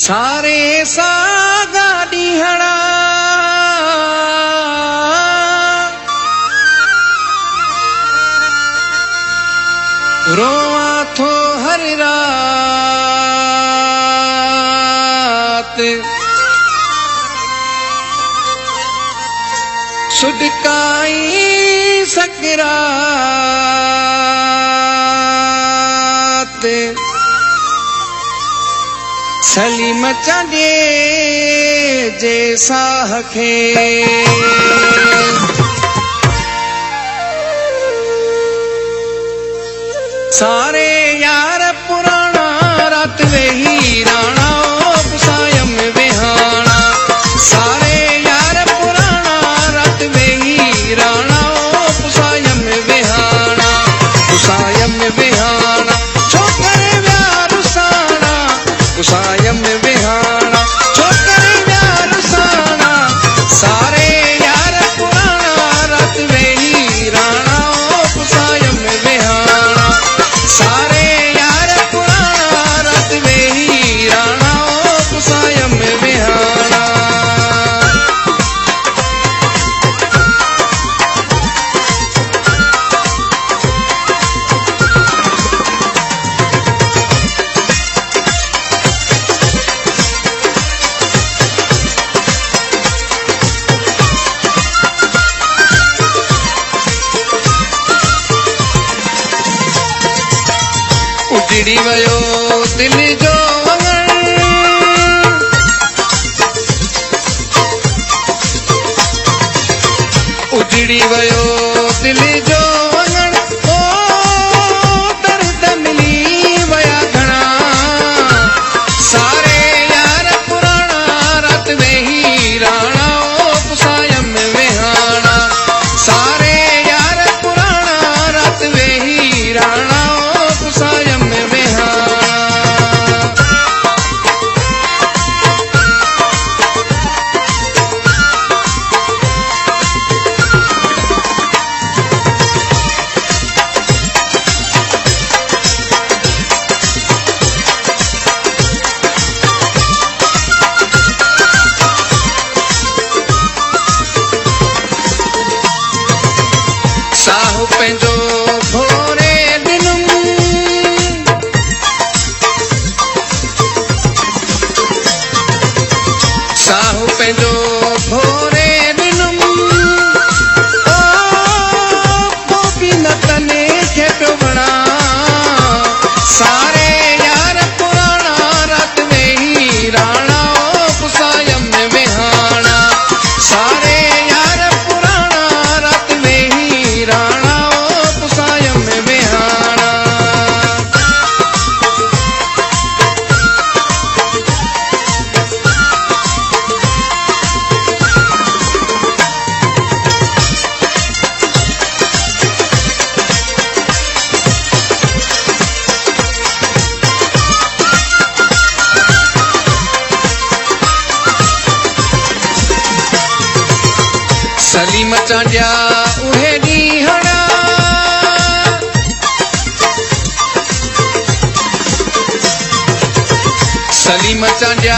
सारे सागा ॾींहणा रोआ थो हर रात सुडकाई सकरात सलीम चांडे जे साह खे सारे यार पुराना रात वेही राणा पुसायम विहाणा सारे यार पुराना रात वेही राणा पुसायम विहाणा छोकर व्यारुसाणा पुसायम विहाणा छोकर व्यारुसाणा सारे यार पुराना रात वेही राणा पुसायम विहाणा सारे यार पुराना रात वेही राणा पुसायम विहाणा उजड़ी वयो दिल जो वंगण उजड़ी वयो दिल जो वंगण ओ दर्द मिली वया घणा सारे यार पुराना रात वेही राणा पुसायम विहाणा सारे यार पुराना रात वेही राणा पुसायम साहु पंहिंजो भोरे ॾिनुम साहु पंहिंजो भोरे ॾिनुम ओ पोइ न तने खे पियो वणा सारे यार पुराना रात वेही राणा पुसायम विहाणा सारे यार पुराना रात वेही राणा पुसायम विहाणा सलीम चांडिया उहे ॾींहणा सलीम चांडिया